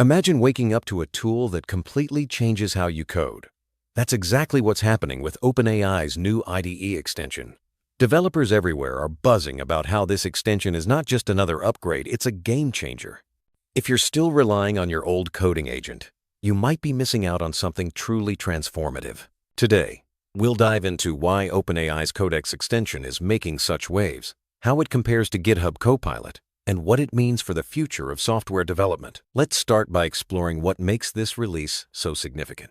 Imagine waking up to a tool that completely changes how you code. That's exactly what's happening with OpenAI's new IDE extension. Developers everywhere are buzzing about how this extension is not just another upgrade, it's a game changer. If you're still relying on your old coding agent, you might be missing out on something truly transformative. Today, we'll dive into why OpenAI's Codex extension is making such waves, how it compares to GitHub Copilot, and what it means for the future of software development. Let's start by exploring what makes this release so significant.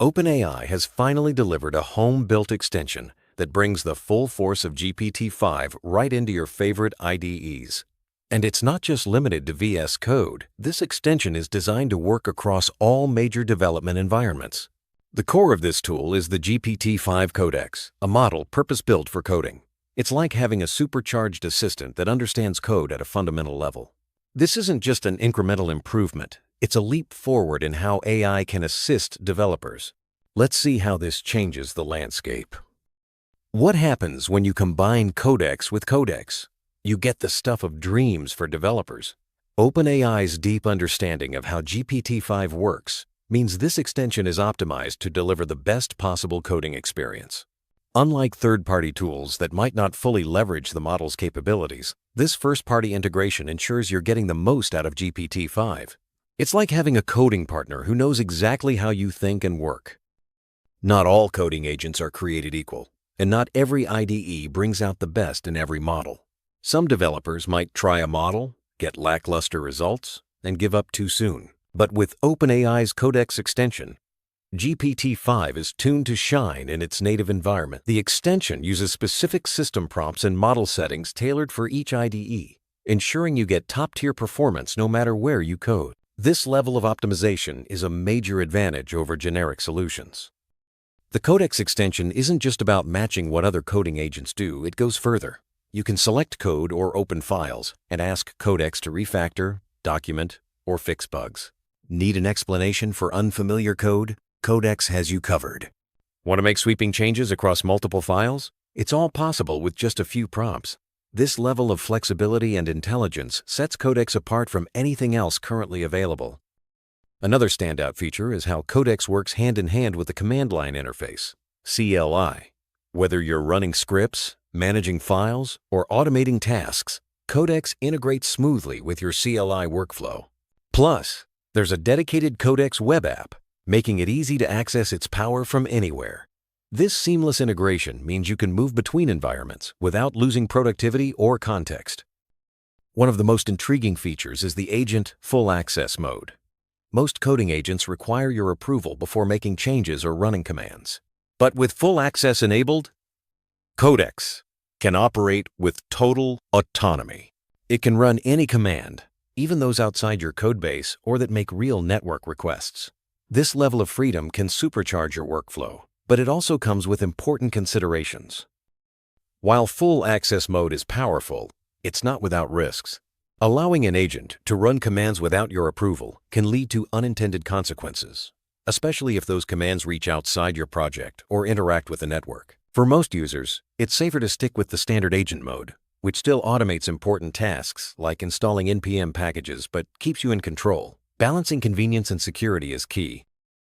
OpenAI has finally delivered a home-built extension that brings the full force of GPT-5 right into your favorite IDEs. And it's not just limited to VS Code. This extension is designed to work across all major development environments. The core of this tool is the GPT-5 Codex, a model purpose-built for coding. It's like having a supercharged assistant that understands code at a fundamental level. This isn't just an incremental improvement. It's a leap forward in how AI can assist developers. Let's see how this changes the landscape. What happens when you combine Codex with Codex? You get the stuff of dreams for developers. OpenAI's deep understanding of how GPT-5 works means this extension is optimized to deliver the best possible coding experience. Unlike third-party tools that might not fully leverage the model's capabilities, this first-party integration ensures you're getting the most out of GPT-5. It's like having a coding partner who knows exactly how you think and work. Not all coding agents are created equal, and not every IDE brings out the best in every model. Some developers might try a model, get lackluster results, and give up too soon. But with OpenAI's Codex extension, GPT-5 is tuned to shine in its native environment. The extension uses specific system prompts and model settings tailored for each IDE, ensuring you get top-tier performance no matter where you code. This level of optimization is a major advantage over generic solutions. The Codex extension isn't just about matching what other coding agents do, it goes further. You can select code or open files and ask Codex to refactor, document, or fix bugs. Need an explanation for unfamiliar code? Codex has you covered. Want to make sweeping changes across multiple files? It's all possible with just a few prompts. This level of flexibility and intelligence sets Codex apart from anything else currently available. Another standout feature is how Codex works hand-in-hand with the command line interface, CLI. Whether you're running scripts, managing files, or automating tasks, Codex integrates smoothly with your CLI workflow. Plus, there's a dedicated Codex web app, making it easy to access its power from anywhere. This seamless integration means you can move between environments without losing productivity or context. One of the most intriguing features is the Agent Full Access mode. Most coding agents require your approval before making changes or running commands. But with full access enabled, Codex can operate with total autonomy. It can run any command, even those outside your codebase or that make real network requests. This level of freedom can supercharge your workflow, but it also comes with important considerations. While full access mode is powerful, it's not without risks. Allowing an agent to run commands without your approval can lead to unintended consequences, especially if those commands reach outside your project or interact with the network. For most users, it's safer to stick with the standard agent mode, which still automates important tasks like installing NPM packages but keeps you in control. Balancing convenience and security is key.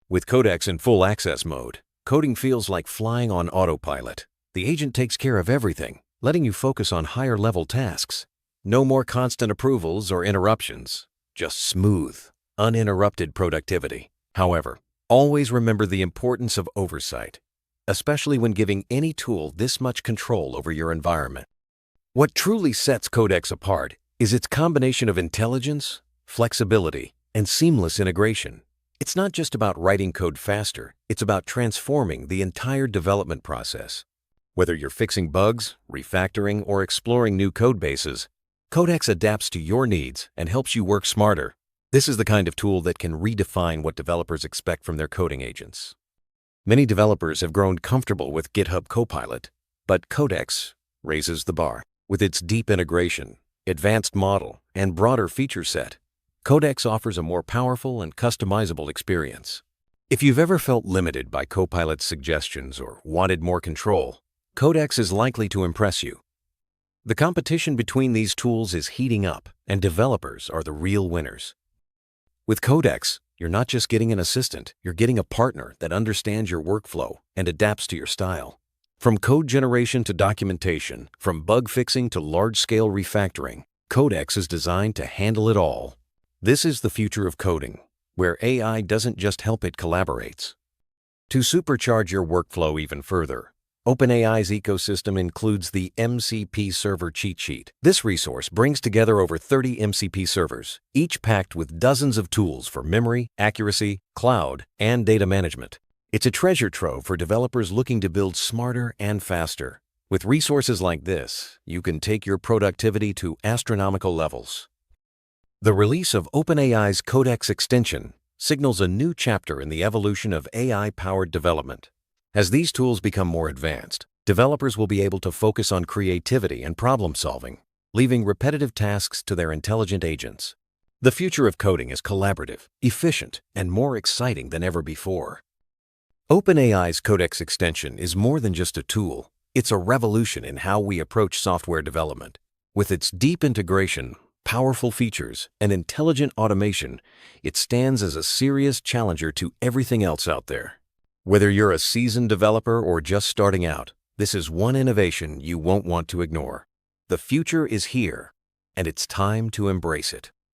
With Codex in full access mode, coding feels like flying on autopilot. The agent takes care of everything, letting you focus on higher-level tasks. No more constant approvals or interruptions, just smooth, uninterrupted productivity. However, always remember the importance of oversight, especially when giving any tool this much control over your environment. What truly sets Codex apart is its combination of intelligence, flexibility, and seamless integration. It's not just about writing code faster, it's about transforming the entire development process. Whether you're fixing bugs, refactoring, or exploring new code bases, Codex adapts to your needs and helps you work smarter. This is the kind of tool that can redefine what developers expect from their coding agents. Many developers have grown comfortable with GitHub Copilot, but Codex raises the bar. With its deep integration, advanced model, and broader feature set, Codex offers a more powerful and customizable experience. If you've ever felt limited by Copilot's suggestions or wanted more control, Codex is likely to impress you. The competition between these tools is heating up, and developers are the real winners. With Codex, you're not just getting an assistant, you're getting a partner that understands your workflow and adapts to your style. From code generation to documentation, from bug fixing to large-scale refactoring, Codex is designed to handle it all. This is the future of coding, where AI doesn't just help, it collaborates. To supercharge your workflow even further, OpenAI's ecosystem includes the MCP Server Cheat Sheet. This resource brings together over 30 MCP servers, each packed with dozens of tools for memory, accuracy, cloud, and data management. It's a treasure trove for developers looking to build smarter and faster. With resources like this, you can take your productivity to astronomical levels. The release of OpenAI's Codex extension signals a new chapter in the evolution of AI-powered development. As these tools become more advanced, developers will be able to focus on creativity and problem-solving, leaving repetitive tasks to their intelligent agents. The future of coding is collaborative, efficient, and more exciting than ever before. OpenAI's Codex extension is more than just a tool. It's a revolution in how we approach software development. With its deep integration, powerful features, and intelligent automation, it stands as a serious challenger to everything else out there. Whether you're a seasoned developer or just starting out, this is one innovation you won't want to ignore. The future is here, and it's time to embrace it.